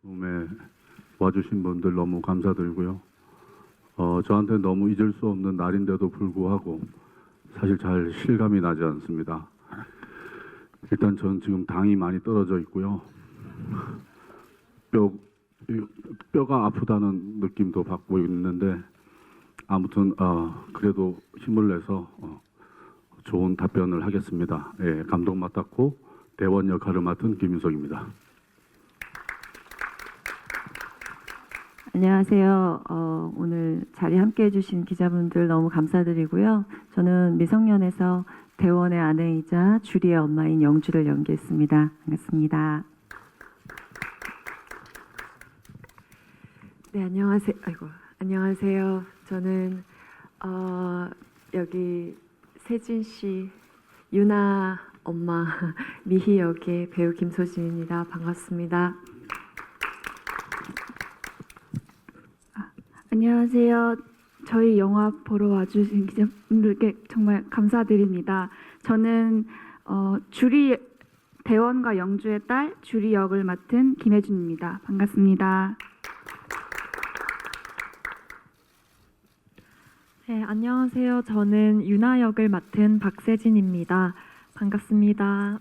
에 와주신 분들 너무 감사드리고요. 저한테 너무 잊을 수 없는 날인데도 불구하고 사실 잘 실감이 나지 않습니다. 일단 전 지금 당이 많이 떨어져 있고요. 뼈가 아프다는 느낌도 받고 있는데 아무튼 그래도 힘을 내서 좋은 답변을 하겠습니다. 예, 감독 맡았고 대원 역할을 맡은 김윤석입니다. 안녕하세요. 오늘 자리 함께해 주신 기자분들 너무 감사드리고요. 저는 미성년에서 대원의 아내이자 주리의 엄마인 영주를 연기했습니다. 반갑습니다. 네, 안녕하세요. 안녕하세요. 저는 여기 세진 씨, 유나 엄마 미희 역의 배우 김소진입니다. 반갑습니다. 안녕하세요. 저희 영화 보러 와주신 기자분들께 정말 감사드립니다. 저는 주리 대원과 영주의 딸 주리 역을 맡은 김혜준입니다. 반갑습니다. 네, 안녕하세요. 저는 유나 역을 맡은 박세진입니다. 반갑습니다.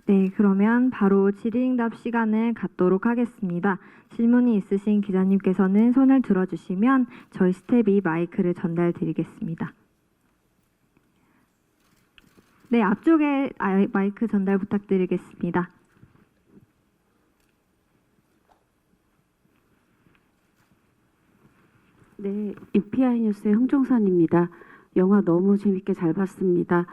네, 그러면 바로 질의응답 시간을 갖도록 하겠습니다. 질문이 있으신 기자님께서는 손을 들어주시면 저희 스텝이 마이크를 전달드리겠습니다. 네, 앞쪽에 마이크 전달 부탁드리겠습니다. 네, UPI 뉴스의 홍종선입니다. 영화 너무 재밌게 잘 봤습니다.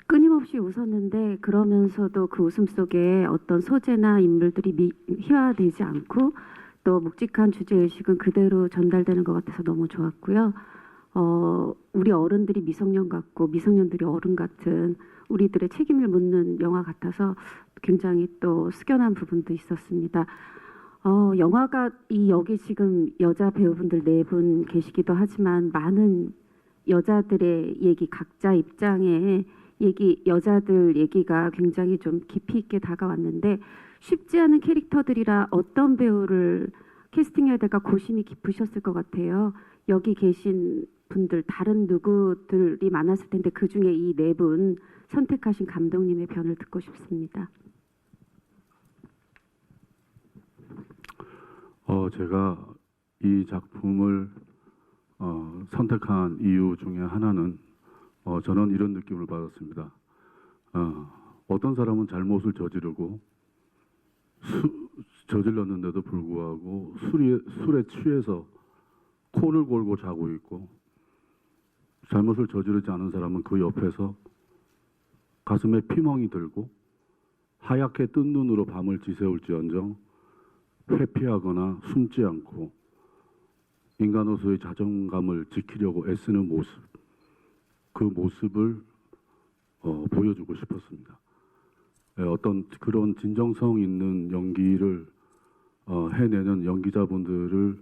끊임없이 웃었는데 그러면서도 그 웃음 속에 어떤 소재나 인물들이 희화되지 않고 또 묵직한 주제의식은 그대로 전달되는 것 같아서 너무 좋았고요. 우리 어른들이 미성년 같고 미성년들이 어른 같은 우리들의 책임을 묻는 영화 같아서 굉장히 또 숙연한 부분도 있었습니다. 영화가 여기 지금 여자 배우분들 4분 계시기도 하지만 많은 여자들의 얘기, 각자 입장의 얘기, 여자들 얘기가 굉장히 좀 깊이 있게 다가왔는데 쉽지 않은 캐릭터들이라 어떤 배우를 캐스팅해야 될까 고심이 깊으셨을 것 같아요. 여기 계신 분들 다른 누구들이 많았을 텐데 그중에 이 4분 선택하신 감독님의 변을 듣고 싶습니다. 제가 이 작품을 선택한 이유 중에 하나는 저는 이런 느낌을 받았습니다. 어떤 사람은 잘못을 저질렀는데도 불구하고 술에 취해서 코를 골고 자고 있고 잘못을 저지르지 않은 사람은 그 옆에서 가슴에 피멍이 들고 하얗게 뜬 눈으로 밤을 지새울지언정 회피하거나 숨지 않고 인간으로서의 자존감을 지키려고 애쓰는 모습, 그 모습을 보여주고 싶었습니다. 어떤 그런 진정성 있는 연기를 해내는 연기자분들을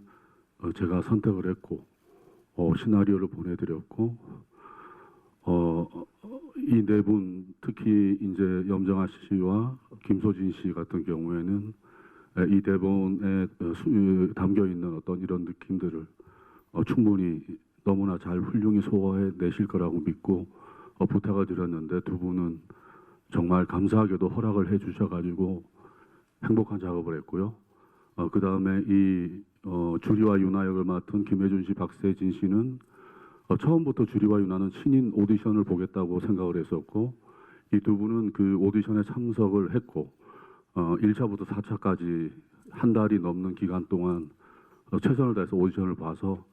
제가 선택을 했고 시나리오를 보내드렸고 이 4분 특히 이제 염정아 씨와 김소진 씨 같은 경우에는 이 대본에 담겨 있는 어떤 이런 느낌들을 충분히 너무나 잘 훌륭히 소화해 내실 거라고 믿고 부탁을 드렸는데 두 분은 정말 감사하게도 허락을 해 주셔가지고 행복한 작업을 했고요. 그 다음에 이 주리와 유나 역을 맡은 김혜준 씨, 박세진 씨는 처음부터 주리와 유나는 신인 오디션을 보겠다고 생각을 했었고 이 두 분은 그 오디션에 참석을 했고 1차부터 4차까지 한 달이 넘는 기간 동안 최선을 다해서 오디션을 봐서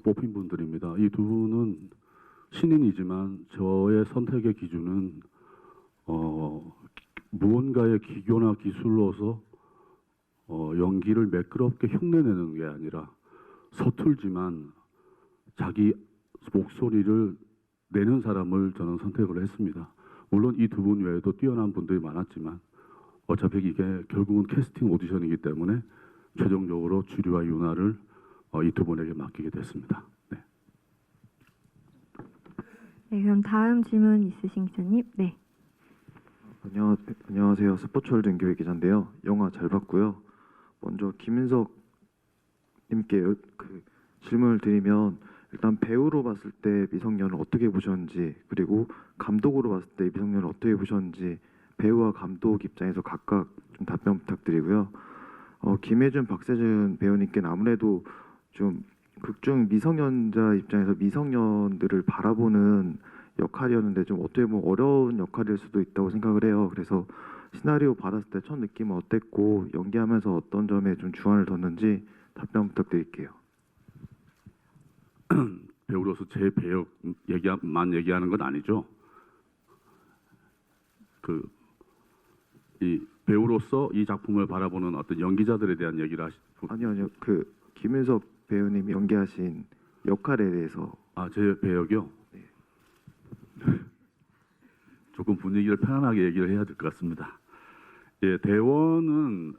뽑힌 분들입니다. 이 두 분은 신인이지만 저의 선택의 기준은 무언가의 기교나 기술로서 연기를 매끄럽게 흉내내는 게 아니라 서툴지만 자기 목소리를 내는 사람을 저는 선택을 했습니다. 물론 이 두 분 외에도 뛰어난 분들이 많았지만 어차피 이게 결국은 캐스팅 오디션이기 때문에 최종적으로 주리와 유나를 이 두 분에게 맡기게 됐습니다. 네. 네, 그럼 다음 질문 있으신 기자님. 네. 안녕하세요. 스포츠월드 교회 기자인데요. 영화 잘 봤고요. 먼저 김인석 님께 질문을 드리면 일단 배우로 봤을 때 미성년을 어떻게 보셨는지, 그리고 감독으로 봤을 때 미성년을 어떻게 보셨는지 배우와 감독 입장에서 각각 좀 답변 부탁드리고요. 김혜준, 박세준 배우님께는 아무래도 좀 극중 미성년자 입장에서 미성년들을 바라보는 역할이었는데 좀 어떻게 보면 어려운 역할일 수도 있다고 생각을 해요. 그래서 시나리오 받았을 때 첫 느낌은 어땠고 연기하면서 어떤 점에 좀 주안을 뒀는지 답변 부탁드릴게요. 배우로서 제 배역만 얘기하는 건 아니죠. 이 배우로서 이 작품을 바라보는 어떤 연기자들에 대한 얘기를 아니요. 김윤석 배우님이 연기하신 역할에 대해서. 제 배역이요? 네. 조금 분위기를 편안하게 얘기를 해야 될 것 같습니다. 예, 대원은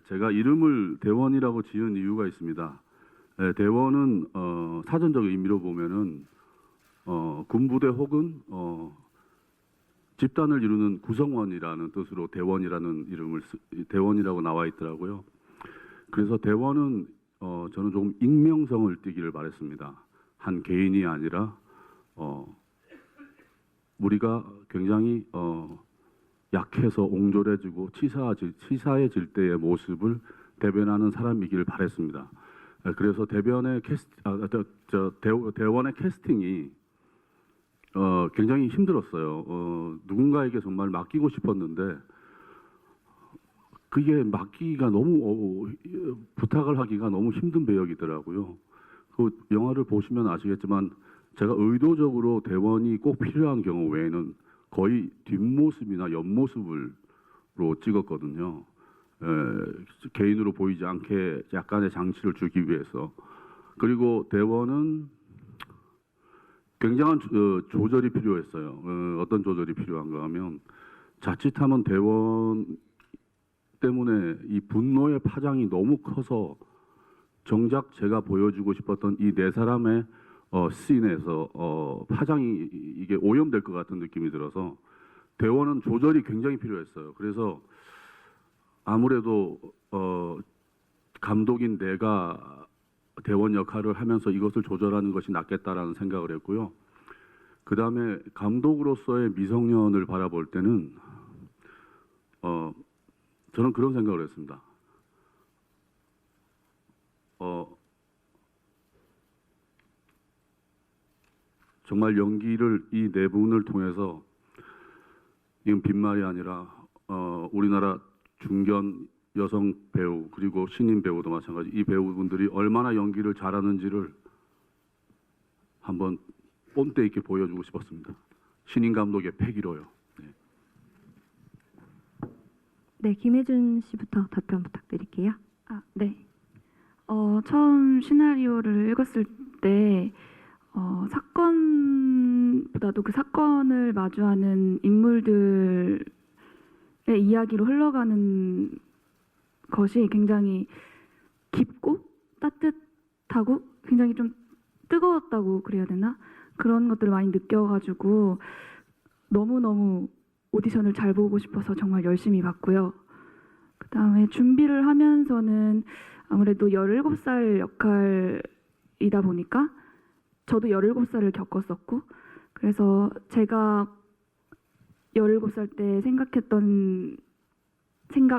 제가 이름을 대원이라고 지은 이유가 있습니다. 대원은 사전적 의미로 보면은 군부대 혹은 집단을 이루는 구성원이라는 뜻으로 대원이라는 이름을 대원이라고 나와 있더라고요. 그래서 대원은 저는 조금 익명성을 띠기를 바랬습니다. 한 개인이 아니라 우리가 굉장히 약해서 옹졸해지고 치사해질 때의 모습을 대변하는 사람이길 바랬습니다. 그래서 대원의 캐스팅이 굉장히 힘들었어요. 누군가에게 정말 맡기고 싶었는데 그게 맡기기가 너무 부탁을 하기가 너무 힘든 배역이더라고요. 그 영화를 보시면 아시겠지만 제가 의도적으로 대원이 꼭 필요한 경우 외에는 거의 뒷모습이나 옆모습으로 찍었거든요. 개인으로 보이지 않게 약간의 장치를 주기 위해서. 그리고 대원은 굉장한 조절이 필요했어요. 어떤 조절이 필요한가 하면 자칫하면 대원 때문에 이 분노의 파장이 너무 커서 정작 제가 보여주고 싶었던 이 네 사람의 씬에서 파장이 이게 오염될 것 같은 느낌이 들어서 대원은 조절이 굉장히 필요했어요. 그래서 아무래도 감독인 내가 대원 역할을 하면서 이것을 조절하는 것이 낫겠다라는 생각을 했고요. 그 다음에 감독으로서의 미성년을 바라볼 때는 저는 그런 생각을 했습니다. 정말 연기를 이 네 분을 통해서 이건 빈말이 아니라 우리나라 중견 여성 배우 그리고 신인 배우도 마찬가지 이 배우분들이 얼마나 연기를 잘하는지를 한번 뽐때 있게 보여주고 싶었습니다. 신인 감독의 패기로요. 네. 네, 김혜준 씨부터 답변 부탁드릴게요. 네. 처음 시나리오를 읽었을 때 사건보다도 그 사건을 마주하는 인물들의 이야기로 흘러가는 것이 굉장히 깊고 따뜻하고 굉장히 좀 뜨거웠다고 그래야 되나? 그런 것들을 많이 느껴가지고 너무너무 오디션을 잘 보고 싶어서 정말 열심히 봤고요. 그 다음에 준비를 하면서는 아무래도 17살 역할이다 보니까 저도 17살을 겪었었고 그래서 제가 17살 때 생각했던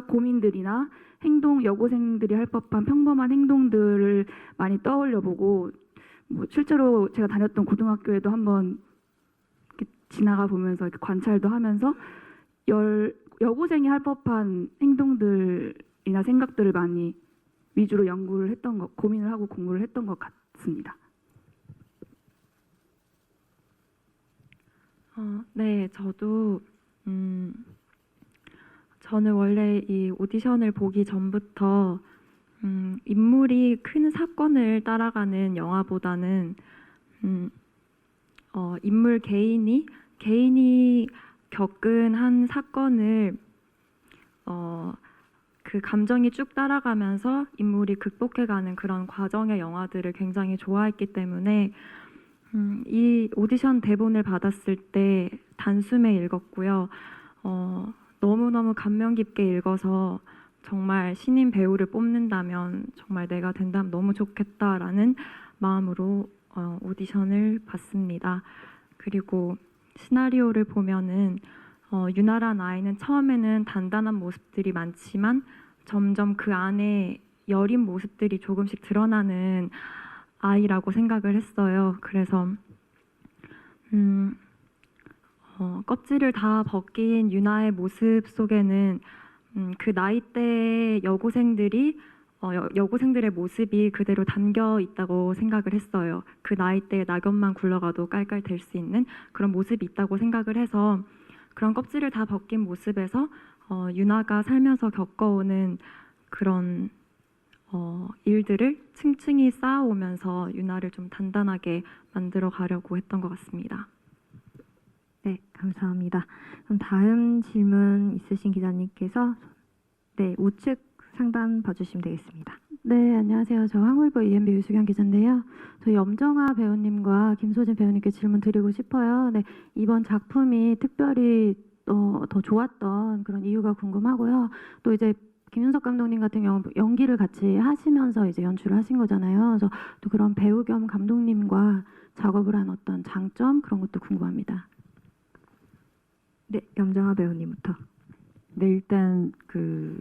고민들이나 행동, 여고생들이 할 법한 평범한 행동들을 많이 떠올려보고 뭐 실제로 제가 다녔던 고등학교에도 한번 이렇게 지나가 보면서 이렇게 관찰도 하면서 여고생이 할 법한 행동들이나 생각들을 많이 위주로 연구를 했던 것, 고민을 하고 공부를 했던 것 같습니다. 네, 저도 저는 원래 이 오디션을 보기 전부터 인물이 큰 사건을 따라가는 영화보다는 인물 개인이 겪은 한 사건을 그 감정이 쭉 따라가면서 인물이 극복해가는 그런 과정의 영화들을 굉장히 좋아했기 때문에 이 오디션 대본을 받았을 때 단숨에 읽었고요. 너무너무 감명 깊게 읽어서 정말 신인 배우를 뽑는다면 정말 내가 된다면 너무 좋겠다라는 마음으로 오디션을 봤습니다. 그리고 시나리오를 보면은 유나란 아이는 처음에는 단단한 모습들이 많지만 점점 그 안에 여린 모습들이 조금씩 드러나는 아이라고 생각을 했어요. 그래서 껍질을 다 벗긴 유나의 모습 속에는 그 나이대 여고생들의 모습이 그대로 담겨 있다고 생각을 했어요. 그 나이대에 낙엽만 굴러가도 깔깔 댈 수 있는 그런 모습이 있다고 생각을 해서 그런 껍질을 다 벗긴 모습에서 유나가 살면서 겪어오는 그런 일들을 층층이 쌓아오면서 유나를 좀 단단하게 만들어 가려고 했던 것 같습니다. 네, 감사합니다. 그럼 다음 질문 있으신 기자님께서 네, 우측 상단 봐주시면 되겠습니다. 네, 안녕하세요. 저 한국일보 EMB 유수경 기자인데요. 저희 염정아 배우님과 김소진 배우님께 질문 드리고 싶어요. 네, 이번 작품이 특별히 더 좋았던 그런 이유가 궁금하고요. 또 이제 김윤석 감독님 같은 경우 연기를 같이 하시면서 이제 연출을 하신 거잖아요. 그래서 또 그런 배우 겸 감독님과 작업을 한 어떤 장점 그런 것도 궁금합니다. 네, 염정아 배우님부터. 네, 일단 그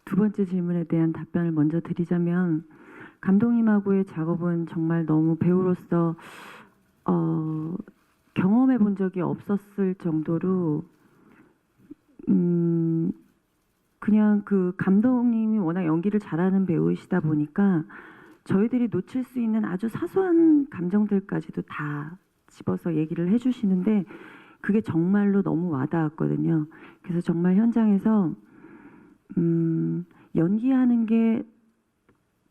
두 번째 질문에 대한 답변을 먼저 드리자면 감독님하고의 작업은 정말 너무 배우로서 경험해 본 적이 없었을 정도로 그냥 그 감독님이 워낙 연기를 잘하는 배우이시다 보니까 저희들이 놓칠 수 있는 아주 사소한 감정들까지도 다 집어서 얘기를 해주시는데 그게 정말로 너무 와닿았거든요. 그래서 정말 현장에서 연기하는 게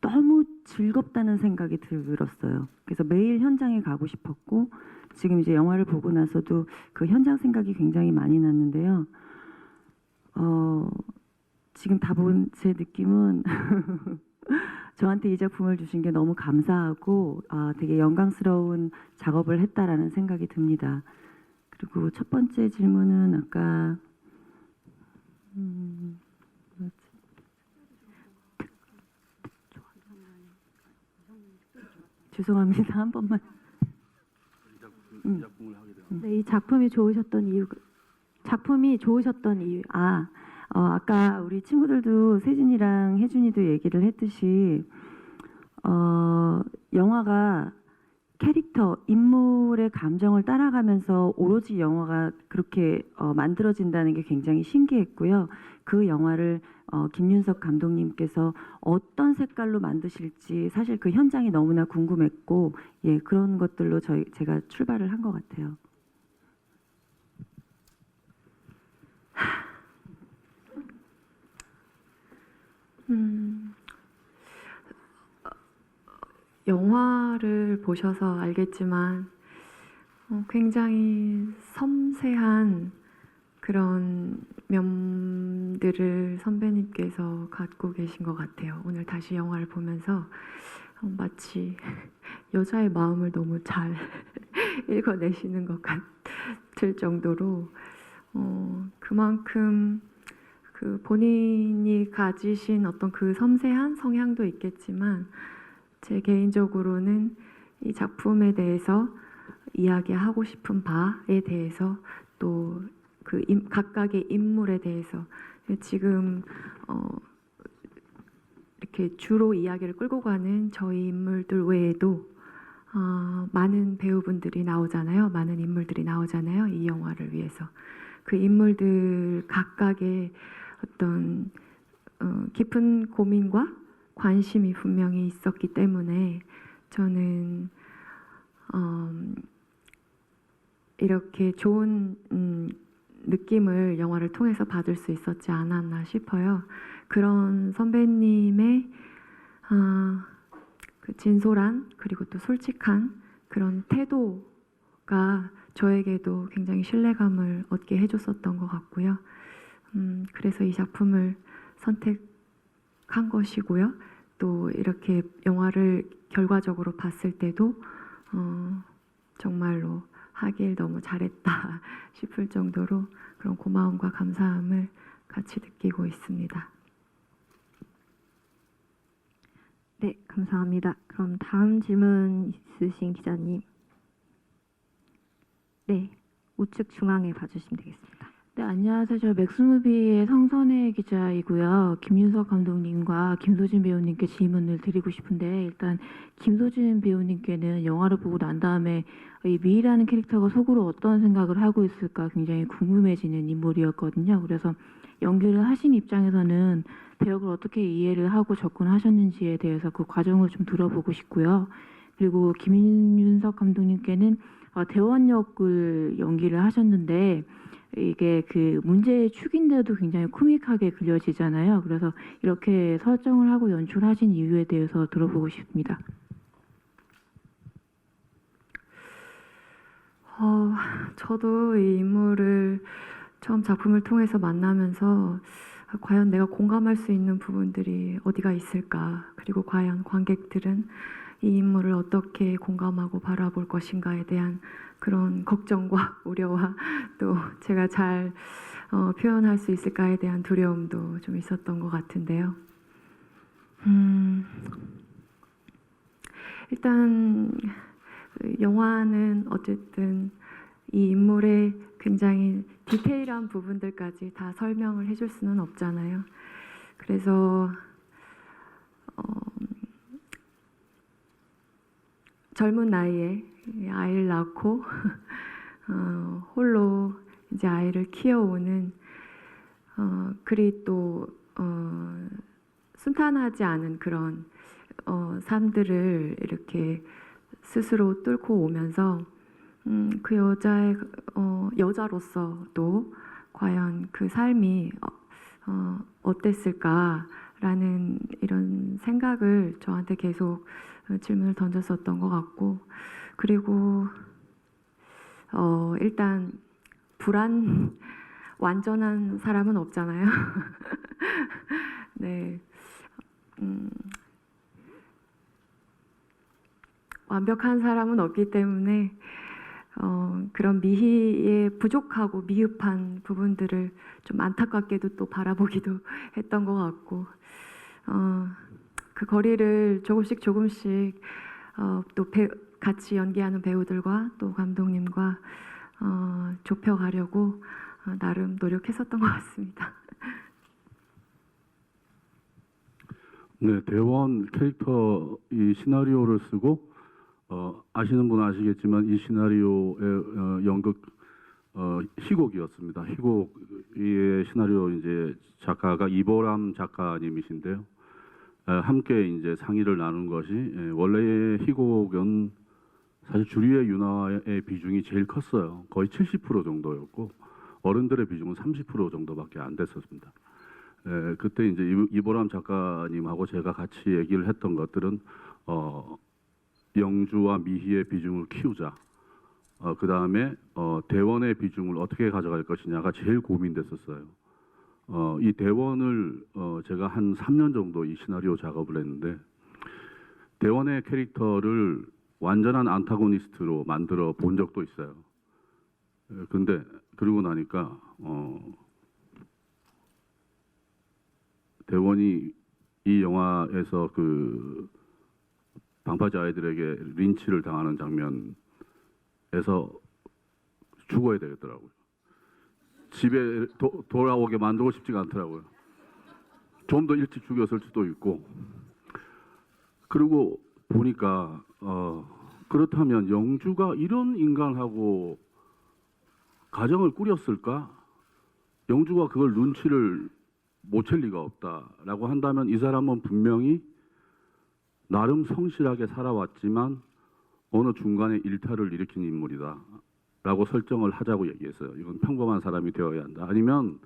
너무 즐겁다는 생각이 들었어요. 그래서 매일 현장에 가고 싶었고 지금 이제 영화를 보고 나서도 그 현장 생각이 굉장히 많이 났는데요. 지금 다 본 제 느낌은 저한테 이 작품을 주신 게 너무 감사하고 되게 영광스러운 작업을 했다라는 생각이 듭니다. 그리고 첫 번째 질문은 아까 죄송합니다. 한 번만. 네, 이 작품이 좋으셨던 이유. 아까 우리 친구들도 세진이랑 혜준이도 얘기를 했듯이 영화가 캐릭터, 인물의 감정을 따라가면서 오로지 영화가 그렇게 만들어진다는 게 굉장히 신기했고요. 그 영화를 김윤석 감독님께서 어떤 색깔로 만드실지 사실 그 현장이 너무나 궁금했고 예, 그런 것들로 제가 출발을 한 것 같아요. 영화를 보셔서 알겠지만 굉장히 섬세한 그런 면들을 선배님께서 갖고 계신 것 같아요. 오늘 다시 영화를 보면서 마치 여자의 마음을 너무 잘 읽어내시는 것 같을 정도로 그만큼 그 본인이 가지신 어떤 그 섬세한 성향도 있겠지만 제 개인적으로는 이 작품에 대해서 이야기하고 싶은 바에 대해서 또 그 각각의 인물에 대해서 지금 이렇게 주로 이야기를 끌고 가는 저희 인물들 외에도 많은 배우분들이 나오잖아요. 많은 인물들이 나오잖아요. 이 영화를 위해서. 그 인물들 각각의 어떤 깊은 고민과 관심이 분명히 있었기 때문에 저는 이렇게 좋은 느낌을 영화를 통해서 받을 수 있었지 않았나 싶어요. 그런 선배님의 그 진솔한 그리고 또 솔직한 그런 태도가 저에게도 굉장히 신뢰감을 얻게 해줬었던 것 같고요. 그래서 이 작품을 선택한 것이고요. 또 이렇게 영화를 결과적으로 봤을 때도 정말로 하길 너무 잘했다 싶을 정도로 그런 고마움과 감사함을 같이 느끼고 있습니다. 네, 감사합니다. 그럼 다음 질문 있으신 기자님. 네, 우측 중앙에 봐주시면 되겠습니다. 네, 안녕하세요. 저 맥스무비의 성선혜 기자이고요. 김윤석 감독님과 김소진 배우님께 질문을 드리고 싶은데 일단 김소진 배우님께는 영화를 보고 난 다음에 이 미희라는 캐릭터가 속으로 어떤 생각을 하고 있을까 굉장히 궁금해지는 인물이었거든요. 그래서 연기를 하신 입장에서는 배역을 어떻게 이해를 하고 접근하셨는지에 대해서 그 과정을 좀 들어보고 싶고요. 그리고 김윤석 감독님께는 대원 역을 연기를 하셨는데 이게 그 문제의 축인데도 굉장히 코믹하게 그려지잖아요. 그래서 이렇게 설정을 하고 연출하신 이유에 대해서 들어보고 싶습니다. 저도 이 인물을 처음 작품을 통해서 만나면서 과연 내가 공감할 수 있는 부분들이 어디가 있을까, 그리고 과연 관객들은 이 인물을 어떻게 공감하고 바라볼 것인가에 대한 그런 걱정과 우려와 또 제가 잘 표현할 수 있을까에 대한 두려움도 좀 있었던 것 같은데요. 일단 영화는 어쨌든 이 인물의 굉장히 디테일한 부분들까지 다 설명을 해줄 수는 없잖아요. 그래서 젊은 나이에 아이를 낳고 홀로 이제 아이를 키워오는 그리 또 순탄하지 않은 그런 삶들을 이렇게 스스로 뚫고 오면서 그 여자의 여자로서도 과연 그 삶이 어땠을까라는 이런 생각을 저한테 계속 질문을 던졌었던 것 같고, 그리고 일단 완전한 사람은 없잖아요. 네. 완벽한 사람은 없기 때문에 그런 미희의 부족하고 미흡한 부분들을 좀 안타깝게도 또 바라보기도 했던 것 같고, 그 거리를 조금씩 또 같이 연기하는 배우들과 또 감독님과 좁혀가려고 나름 노력했었던 것 같습니다. 네, 대원 캐릭터 이 시나리오를 쓰고 아시는 분은 아시겠지만 이 시나리오의 연극 희곡이었습니다. 희곡의 시나리오 이제 작가가 이보람 작가님이신데요. 함께 이제 상의를 나눈 것이 원래의 희곡은 사실 주류의 윤화의 비중이 제일 컸어요. 거의 70% 정도였고 어른들의 비중은 30% 정도밖에 안 됐었습니다. 그때 이제 이보람 작가님하고 제가 같이 얘기를 했던 것들은 영주와 미희의 비중을 키우자. 그 다음에 대원의 비중을 어떻게 가져갈 것이냐가 제일 고민됐었어요. 이 대원을 제가 한 3년 정도 이 시나리오 작업을 했는데 대원의 캐릭터를 완전한 안타고니스트로 만들어 본 적도 있어요. 근데 그러고 나니까 대원이 이 영화에서 그 방파제 아이들에게 린치를 당하는 장면에서 죽어야 되겠더라고요. 집에 돌아오게 만들고 싶지가 않더라고요. 좀 더 일찍 죽였을 수도 있고. 그리고 보니까 그렇다면 영주가 이런 인간하고 가정을 꾸렸을까? 영주가 그걸 눈치를 못 챌 리가 없다라고 한다면 이 사람은 분명히 나름 성실하게 살아왔지만 어느 중간에 일탈을 일으킨 인물이다 라고 설정을 하자고 얘기했어요. 이건 평범한 사람이 되어야 한다. 아니면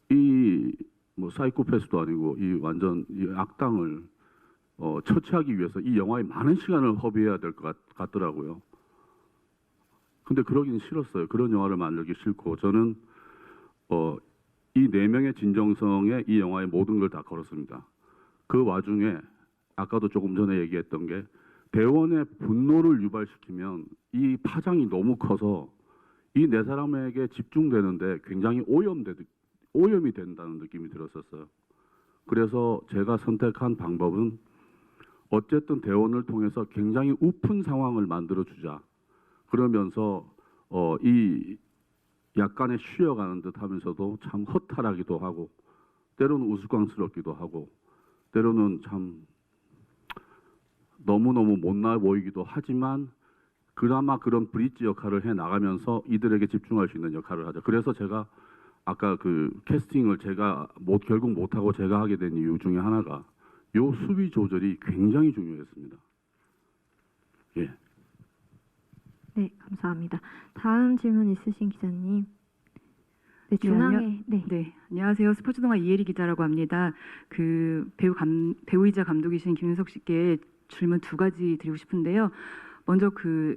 이 뭐 사이코패스도 아니고 이 완전 이 악당을 처치하기 위해서 이 영화에 많은 시간을 허비해야 될 것 같더라고요. 근데 그러긴 싫었어요. 그런 영화를 만들기 싫고 저는 이 네 명의 진정성에 이 영화의 모든 걸 다 걸었습니다. 그 와중에 아까도 조금 전에 얘기했던 게 대원의 분노를 유발시키면 이 파장이 너무 커서 이 네 사람에게 집중되는데 굉장히 오염이 된다는 느낌이 들었었어요. 그래서 제가 선택한 방법은 어쨌든 대원을 통해서 굉장히 우픈 상황을 만들어 주자. 그러면서 이 약간의 쉬어가는 듯 하면서도 참 허탈하기도 하고 때로는 우스꽝스럽기도 하고 때로는 참 너무너무 못나 보이기도 하지만 그나마 그런 브릿지 역할을 해 나가면서 이들에게 집중할 수 있는 역할을 하죠. 그래서 제가 아까 그 캐스팅을 제가 결국 못하고 제가 하게 된 이유 중에 하나가 요 수비 조절이 굉장히 중요했습니다. 예. 네, 감사합니다. 다음 질문 있으신 기자님. 네, 중앙에 네, 안녕하세요. 스포츠동아 이혜리 기자라고 합니다. 그 배우이자 감독이신 김윤석 씨께 질문 두 가지 드리고 싶은데요. 먼저 그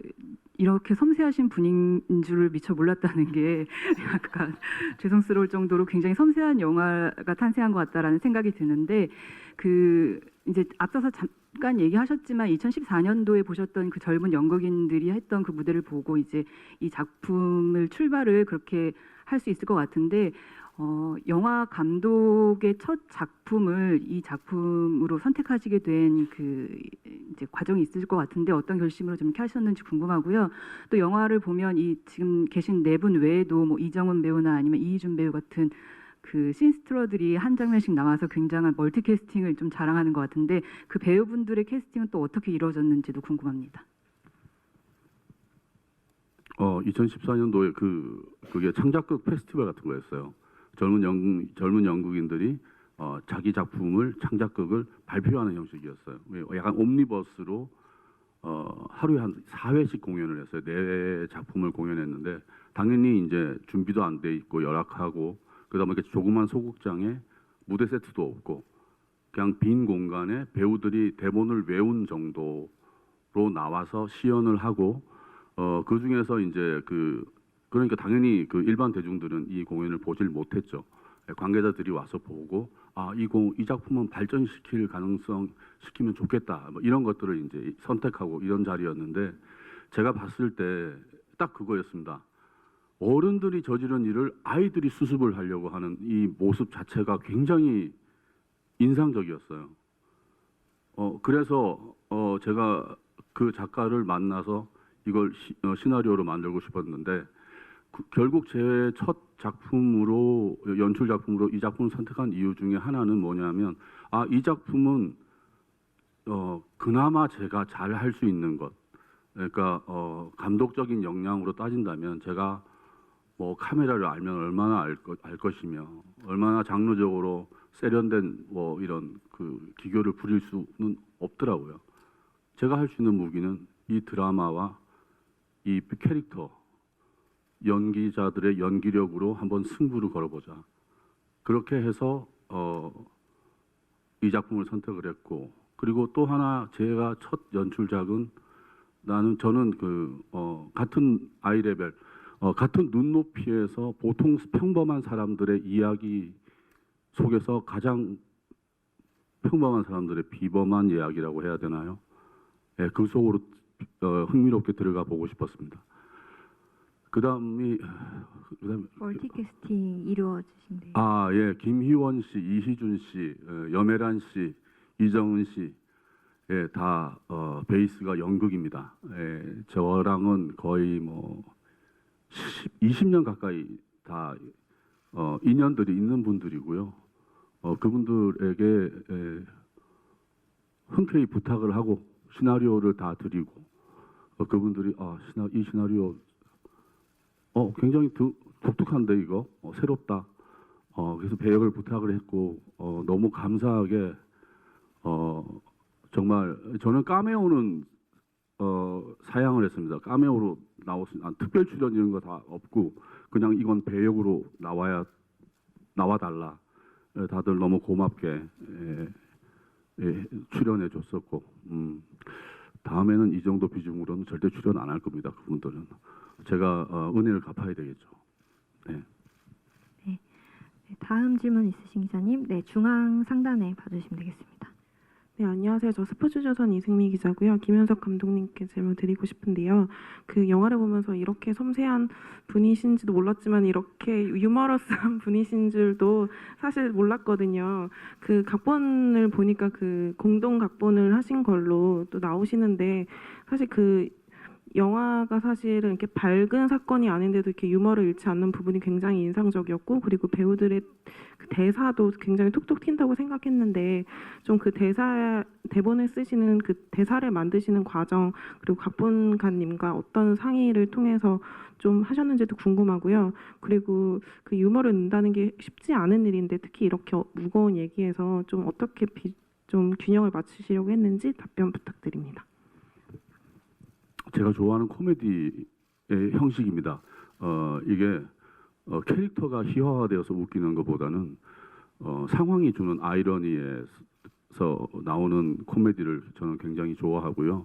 이렇게 섬세하신 분인 줄을 미처 몰랐다는 게 약간 죄송스러울 정도로 굉장히 섬세한 영화가 탄생한 것 같다라는 생각이 드는데 그 이제 앞서서 잠깐 얘기하셨지만 2014년도에 보셨던 그 젊은 연극인들이 했던 그 무대를 보고 이제 이 작품을 출발을 그렇게 할 수 있을 것 같은데 영화 감독의 첫 작품을 이 작품으로 선택하시게 된 그 이제 과정이 있을 것 같은데 어떤 결심으로 좀 이렇게 하셨는지 궁금하고요. 또 영화를 보면 이 지금 계신 네 분 외에도 뭐 이정은 배우나 아니면 이희준 배우 같은 그 신스트러들이 한 장면씩 나와서 굉장한 멀티 캐스팅을 좀 자랑하는 것 같은데 그 배우분들의 캐스팅은 또 어떻게 이루어졌는지도 궁금합니다. 2014년도에 그게 창작극 페스티벌 같은 거였어요. 젊은 연극인들이 자기 작품을 창작극을 발표하는 형식이었어요. 약간 옴니버스로 하루에 한 4회씩 공연을 했어요. 4 작품을 공연했는데 당연히 이제 준비도 안 돼 있고 열악하고 그다음에 이렇게 조그만 소극장에 무대 세트도 없고 그냥 빈 공간에 배우들이 대본을 외운 정도로 나와서 시연을 하고 그 중에서 이제 그러니까 당연히 그 일반 대중들은 이 공연을 보질 못했죠. 관계자들이 와서 보고 이 작품은 발전시킬 가능성 시키면 좋겠다. 뭐 이런 것들을 이제 선택하고 이런 자리였는데 제가 봤을 때 딱 그거였습니다. 어른들이 저지른 일을 아이들이 수습을 하려고 하는 이 모습 자체가 굉장히 인상적이었어요. 그래서 제가 그 작가를 만나서 이걸 시나리오로 만들고 싶었는데 결국 제 첫 작품으로 연출 작품으로 이 작품을 선택한 이유 중에 하나는 뭐냐면 이 작품은 그나마 제가 잘 할 수 있는 것 그러니까 감독적인 역량으로 따진다면 제가 뭐 카메라를 알면 얼마나 알 것이며 얼마나 장르적으로 세련된 뭐 이런 그 기교를 부릴 수는 없더라고요. 제가 할 수 있는 무기는 이 드라마와 이 캐릭터 연기자들의 연기력으로 한번 승부를 걸어보자. 그렇게 해서 이 작품을 선택을 했고 그리고 또 하나 제가 첫 연출작은 저는 같은 아이 레벨 같은 눈높이에서 보통 평범한 사람들의 이야기 속에서 가장 평범한 사람들의 비범한 이야기라고 해야 되나요? 예, 그 속으로 흥미롭게 들어가 보고 싶었습니다. 그다음에 멀티캐스팅 이루어지신대요. 예, 김희원 씨, 이희준 씨, 염혜란 씨, 이정은 씨, 예, 다 베이스가 연극입니다. 예, 저랑은 거의 뭐 20년 가까이 다 인연들이 있는 분들이고요. 그분들에게 흔쾌히 부탁을 하고 시나리오를 다 드리고 그분들이 이 시나리오 굉장히 독특한데 이거 새롭다. 그래서 배역을 부탁을 했고 너무 감사하게 정말 저는 카메오는 사양을 했습니다. 카메오로 특별 출연 이런 거 다 없고 그냥 이건 배역으로 나와달라. 다들 너무 고맙게 출연해 줬었고 다음에는 이 정도 비중으로는 절대 출연 안 할 겁니다. 그분들은 제가 은혜를 갚아야 되겠죠. 네. 다음 질문 있으신 기자님, 네, 중앙 상단에 봐주시면 되겠습니다. 네, 안녕하세요. 저 스포츠조선 이승미 기자고요. 김윤석 감독님께 질문 드리고 싶은데요. 그 영화를 보면서 이렇게 섬세한 분이신지도 몰랐지만 이렇게 유머러스한 분이신 줄도 사실 몰랐거든요. 그 각본을 보니까 그 공동 각본을 하신 걸로 또 나오시는데 사실 그 영화가 사실은 이렇게 밝은 사건이 아닌데도 이렇게 유머를 잃지 않는 부분이 굉장히 인상적이었고, 그리고 배우들의 그 대사도 굉장히 톡톡 튄다고 생각했는데 좀 그 대본을 쓰시는 그 대사를 만드시는 과정, 그리고 각본가님과 어떤 상의를 통해서 좀 하셨는지도 궁금하고요. 그리고 그 유머를 넣는다는 게 쉽지 않은 일인데 특히 이렇게 무거운 얘기에서 좀 어떻게 좀 균형을 맞추시려고 했는지 답변 부탁드립니다. 제가 좋아하는 코미디의 형식입니다. 이게 캐릭터가 희화화되어서 웃기는 것보다는 상황이 주는 아이러니에서 나오는 코미디를 저는 굉장히 좋아하고요.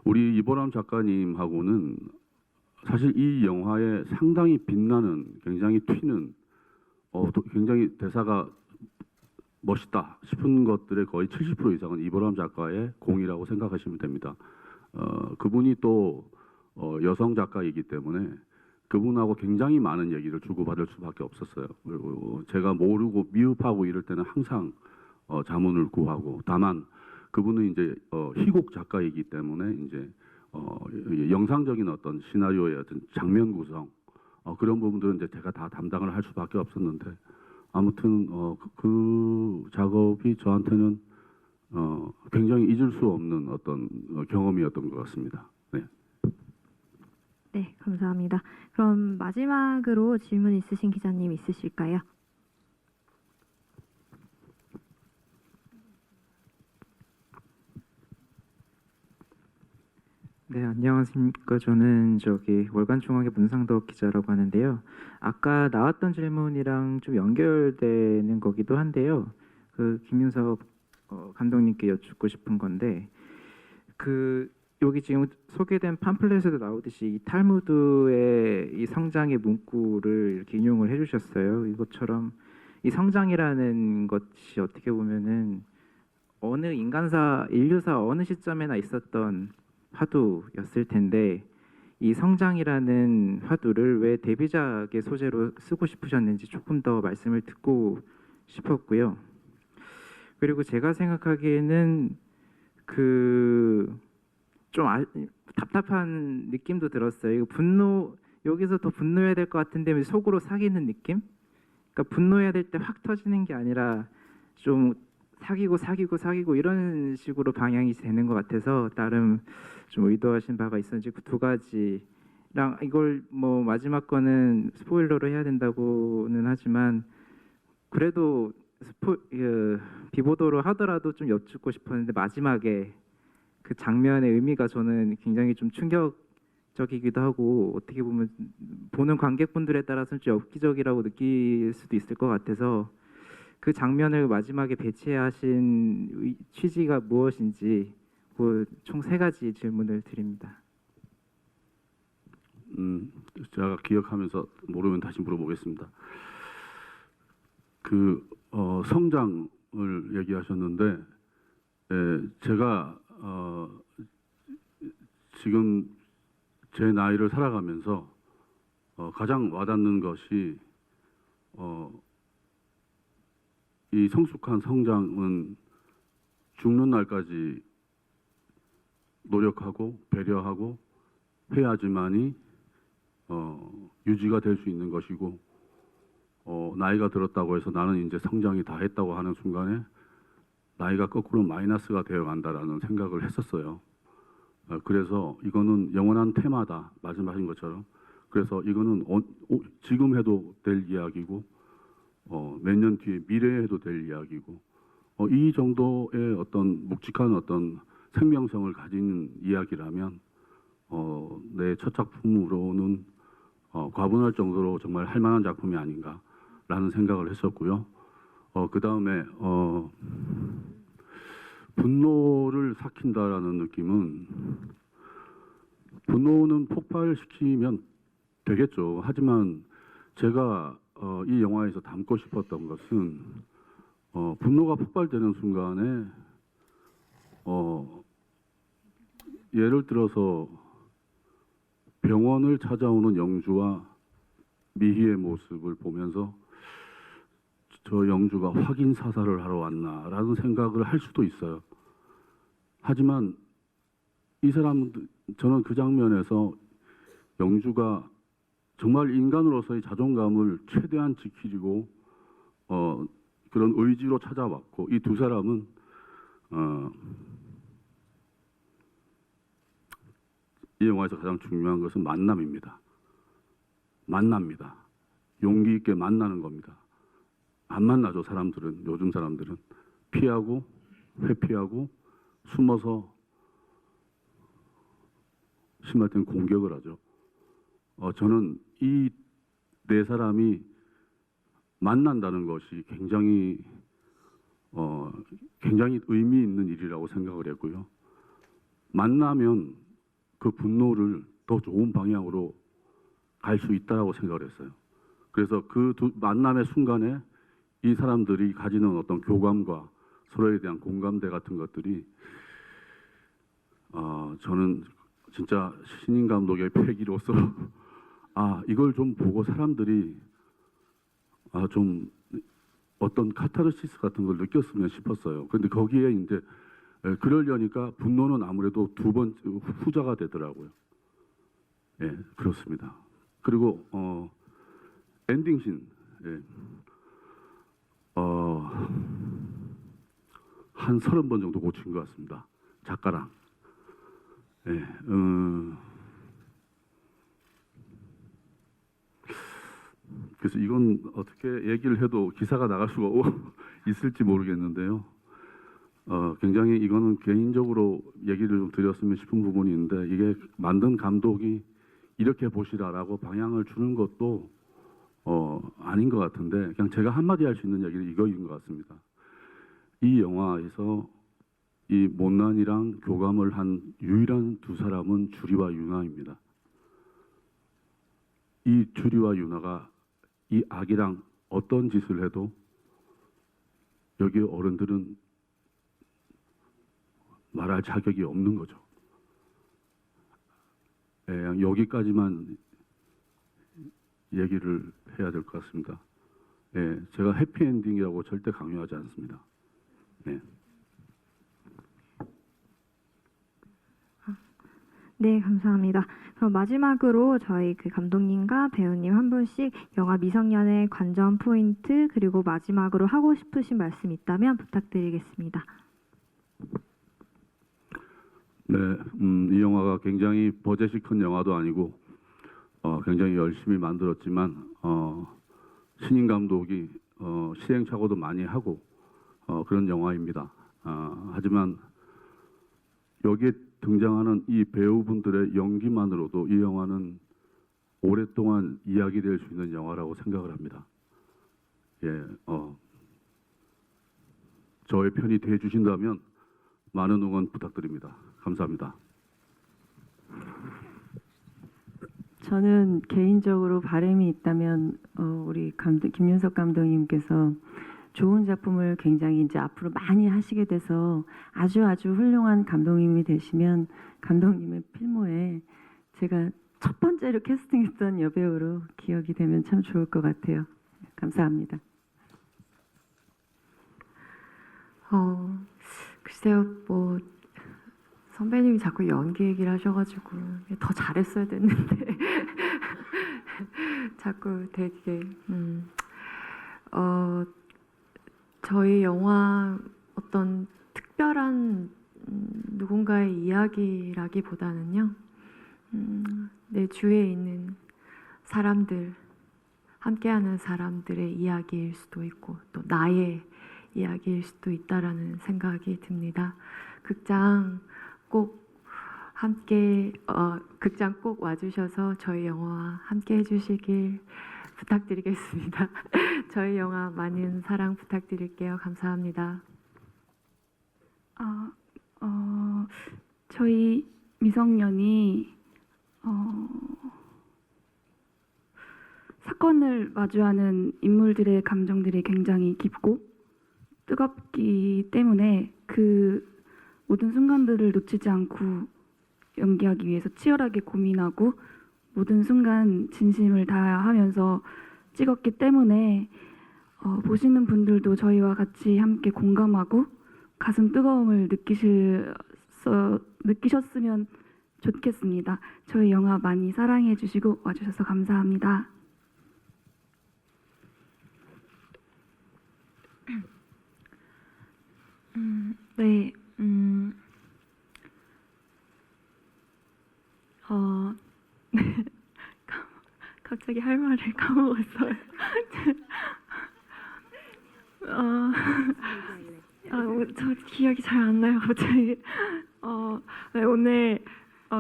우리 이보람 작가님하고는 사실 이 영화에 상당히 빛나는, 굉장히 튀는, 굉장히 대사가 멋있다 싶은 것들의 거의 70% 이상은 이보람 작가의 공이라고 생각하시면 됩니다. 그분이 또 여성 작가이기 때문에 그분하고 굉장히 많은 얘기를 주고받을 수밖에 없었어요. 그리고 제가 모르고 미흡하고 이럴 때는 항상 자문을 구하고, 다만 그분은 이제 희곡 작가이기 때문에 이제 영상적인 어떤 시나리오의 어떤 장면 구성, 그런 부분들은 이제 제가 다 담당을 할 수밖에 없었는데, 아무튼 그 작업이 저한테는 굉장히 잊을 수 없는 어떤 경험이었던 것 같습니다. 네. 네, 감사합니다. 그럼 마지막으로 질문 있으신 기자님 있으실까요? 네, 안녕하십니까. 저는 월간중앙의 문상덕 기자라고 하는데요. 아까 나왔던 질문이랑 좀 연결되는 거기도 한데요. 그 김윤석 감독님께 여쭙고 싶은 건데, 여기 지금 소개된 팜플렛에도 나오듯이 이 탈무드의 이 성장의 문구를 이렇게 인용을 해주셨어요. 이것처럼 이 성장이라는 것이 어떻게 보면은 인류사 어느 시점에나 있었던 화두였을 텐데, 이 성장이라는 화두를 왜 데뷔작의 소재로 쓰고 싶으셨는지 조금 더 말씀을 듣고 싶었고요. 그리고 제가 생각하기에는 좀 답답한 느낌도 들었어요. 여기서 더 분노해야 될 것 같은데 속으로 사귀는 느낌? 그러니까 분노해야 될 때 확 터지는 게 아니라 좀 사귀고 이런 식으로 방향이 되는 것 같아서 나름 좀 의도하신 바가 있었는지, 그 두 가지랑, 이걸 뭐 마지막 거는 스포일러로 해야 된다고는 하지만 그래도 비보도로 하더라도 좀 여쭙고 싶었는데, 마지막에 그 장면의 의미가 저는 굉장히 좀 충격적이기도 하고, 어떻게 보면 보는 관객분들에 따라서는 좀 엽기적이라고 느낄 수도 있을 것 같아서 그 장면을 마지막에 배치하신 취지가 무엇인지 총 3가지 질문을 드립니다. 제가 기억하면서 모르면 다시 물어보겠습니다. 성장을 얘기하셨는데, 제가 지금 제 나이를 살아가면서 가장 와닿는 것이 이 성숙한 성장은 죽는 날까지 노력하고 배려하고 해야지만이 유지가 될 수 있는 것이고, 나이가 들었다고 해서 나는 이제 성장이 다 했다고 하는 순간에 나이가 거꾸로 마이너스가 되어 간다라는 생각을 했었어요. 그래서 이거는 영원한 테마다, 말씀하신 것처럼. 그래서 이거는 지금 해도 될 이야기고, 몇 년 뒤에 미래에 해도 될 이야기고, 이 정도의 어떤 묵직한 어떤 생명성을 가진 이야기라면 내 첫 작품으로는 과분할 정도로 정말 할 만한 작품이 아닌가라는 생각을 했었고요. 그 다음에 분노를 삭힌다라는 느낌은, 분노는 폭발시키면 되겠죠. 하지만 제가 이 영화에서 담고 싶었던 것은 분노가 폭발되는 순간에 예를 들어서 병원을 찾아오는 영주와 미희의 모습을 보면서 저 영주가 확인 사살을 하러 왔나라는 생각을 할 수도 있어요. 하지만 이 사람은, 저는 그 장면에서 영주가 정말 인간으로서의 자존감을 최대한 지키고 그런 의지로 찾아왔고, 이 두 사람은 이 영화에서 가장 중요한 것은 만남입니다. 만납니다. 용기 있게 만나는 겁니다. 안 만나죠, 사람들은. 요즘 사람들은 피하고 회피하고 숨어서 심할 땐 공격을 하죠. 저는 이 네 사람이 만난다는 것이 굉장히 의미 있는 일이라고 생각을 했고요. 만나면 그 분노를 더 좋은 방향으로 갈 수 있다라고 생각을 했어요. 그래서 그 두 만남의 순간에 이 사람들이 가지는 어떤 교감과 서로에 대한 공감대 같은 것들이 저는 진짜 신인 감독의 패기로서 이걸 좀 보고 사람들이 좀 어떤 카타르시스 같은 걸 느꼈으면 싶었어요. 그런데 거기에 이제 그러려니까 분노는 아무래도 두 번째 후자가 되더라고요. 예, 그렇습니다. 그리고 엔딩신, 한 30번 정도 고친 것 같습니다. 작가랑. 예, 그래서 이건 어떻게 얘기를 해도 기사가 나갈 수가 있을지 모르겠는데요. 굉장히 이거는 개인적으로 얘기를 좀 드렸으면 싶은 부분이 있는데, 이게 만든 감독이 이렇게 보시라라고 방향을 주는 것도 아닌 것 같은데, 그냥 제가 한마디 할 수 있는 얘기는 이거인 것 같습니다. 이 영화에서 이 못난이랑 교감을 한 유일한 두 사람은 주리와 유나입니다. 이 주리와 유나가 이 아기랑 어떤 짓을 해도 여기 어른들은 말할 자격이 없는 거죠. 여기까지만 얘기를 해야 될 것 같습니다. 제가 해피엔딩이라고 절대 강요하지 않습니다. 네, 감사합니다. 그럼 마지막으로 저희 그 감독님과 배우님 한 분씩 영화 미성년의 관전 포인트, 그리고 마지막으로 하고 싶으신 말씀 있다면 부탁드리겠습니다. 네, 이 영화가 굉장히 버젯이 큰 영화도 아니고 굉장히 열심히 만들었지만 신인 감독이 시행착오도 많이 하고 그런 영화입니다. 하지만 여기에 등장하는 이 배우분들의 연기만으로도 이 영화는 오랫동안 이야기될 수 있는 영화라고 생각을 합니다. 저의 편이 돼 주신다면 많은 응원 부탁드립니다. 감사합니다. 저는 개인적으로 바람이 있다면 우리 김윤석 감독님께서 좋은 작품을 굉장히 이제 앞으로 많이 하시게 돼서 아주 훌륭한 감독님이 되시면 감독님의 필모에 제가 첫 번째로 캐스팅했던 여배우로 기억이 되면 참 좋을 것 같아요. 감사합니다. 글쎄요, 뭐 선배님이 자꾸 연기 얘기를 하셔가지고 더 잘했어야 됐는데 자꾸 되게 저희 영화 어떤 특별한 누군가의 이야기라기보다는요, 내 주위에 있는 사람들, 함께하는 사람들의 이야기일 수도 있고 또 나의 이야기일 수도 있다라는 생각이 듭니다. 극장 꼭 와주셔서 저희 영화와 함께 해주시길 부탁드리겠습니다. 저희 영화 많은 사랑 부탁드릴게요. 감사합니다. 저희 미성년이 사건을 마주하는 인물들의 감정들이 굉장히 깊고 뜨겁기 때문에 그 모든 순간들을 놓치지 않고 연기하기 위해서 치열하게 고민하고 모든 순간 진심을 다하면서 찍었기 때문에 보시는 분들도 저희와 같이 함께 공감하고 가슴 뜨거움을 느끼셨으면 좋겠습니다. 저희 영화 많이 사랑해 주시고 와주셔서 감사합니다. 네, 갑자기 할 말을 까먹었어요. 저 기억이 잘 안 나요, 갑자기. 네, 오늘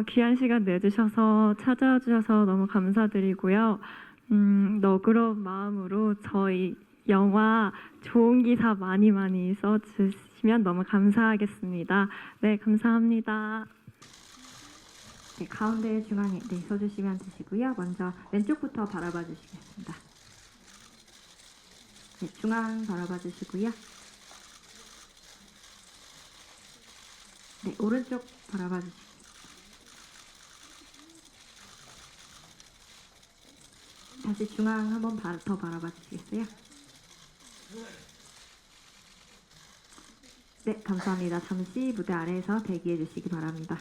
귀한 시간 내주셔서 찾아와 주셔서 너무 감사드리고요. 너그러운 마음으로 저희 영화 좋은 기사 많이 써주시면 너무 감사하겠습니다. 네, 감사합니다. 네, 가운데 중앙에 서주시면 되시고요. 먼저 왼쪽부터 바라봐 주시겠습니다. 네, 중앙 바라봐 주시고요. 네, 오른쪽 바라봐 주시고 다시 중앙 한번 더 바라봐 주시겠어요? 네, 감사합니다. 잠시 무대 아래에서 대기해 주시기 바랍니다.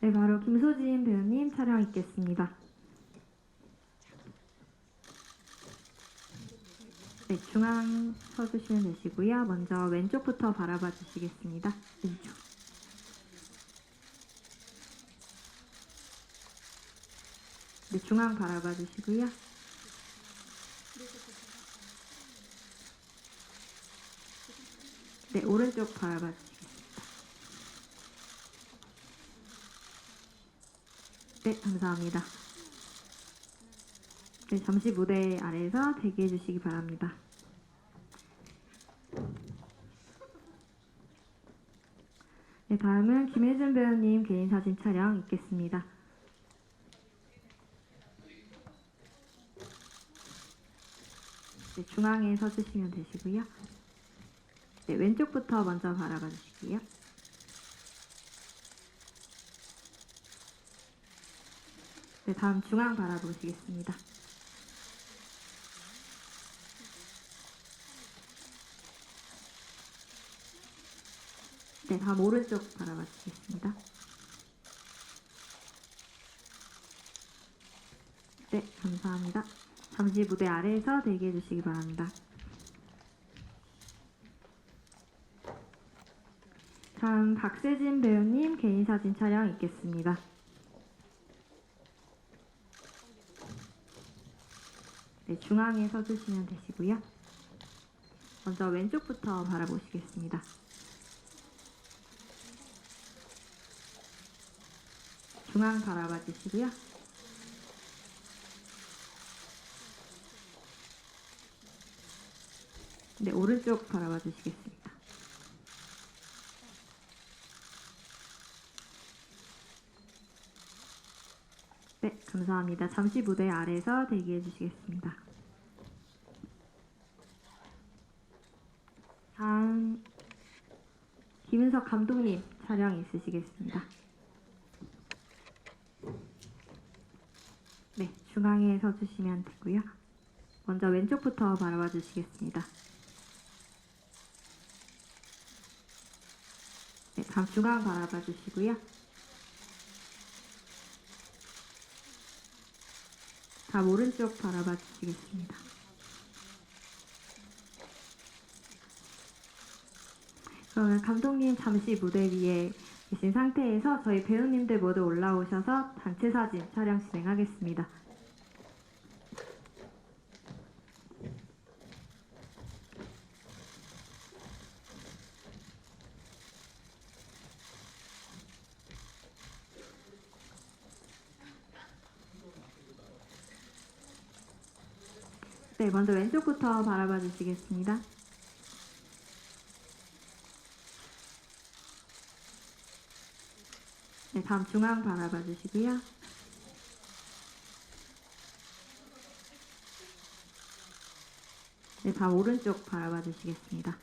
네, 바로 김소진 배우님 촬영 있겠습니다. 네, 중앙 서주시면 되시고요. 먼저 왼쪽부터 바라봐 주시겠습니다. 왼쪽. 네, 중앙 바라봐 주시고요. 네, 오른쪽 바라봐 주시겠습니다. 네, 감사합니다. 네, 잠시 무대 아래에서 대기해 주시기 바랍니다. 네, 다음은 김혜준 배우님 개인 사진 촬영 있겠습니다. 네, 중앙에 서주시면 되시고요. 네, 왼쪽부터 먼저 바라봐 주시고요. 네, 다음 중앙 바라보시겠습니다. 네, 다음 오른쪽 바라봐 주시겠습니다. 네, 감사합니다. 잠시 무대 아래에서 대기해 주시기 바랍니다. 다음 박세진 배우님 개인 사진 촬영 있겠습니다. 네, 중앙에 서주시면 되시고요. 먼저 왼쪽부터 바라보시겠습니다. 중앙 바라봐 주시고요. 네, 오른쪽 바라봐 주시겠습니다. 네, 감사합니다. 잠시 무대 아래에서 대기해 주시겠습니다. 다음 김은석 감독님 촬영 있으시겠습니다. 네, 중앙에 서주시면 되고요. 먼저 왼쪽부터 바라봐 주시겠습니다. 네, 다음 중앙 바라봐 주시고요. 다음 오른쪽 바라봐 주시겠습니다. 그러면 감독님 잠시 무대 위에 계신 상태에서 저희 배우님들 모두 올라오셔서 단체 사진 촬영 진행하겠습니다. 네, 먼저 왼쪽부터 바라봐 주시겠습니다. 네, 다음 중앙 바라봐 주시고요. 네, 다음 오른쪽 바라봐 주시겠습니다.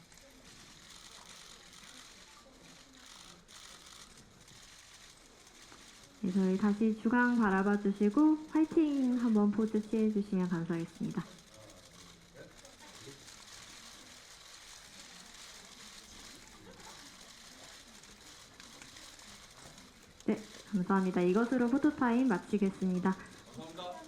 네, 저희 다시 중앙 바라봐 주시고 화이팅 한번 포즈 취해 주시면 감사하겠습니다. 네, 감사합니다. 이것으로 포토타임 마치겠습니다. 감사합니다.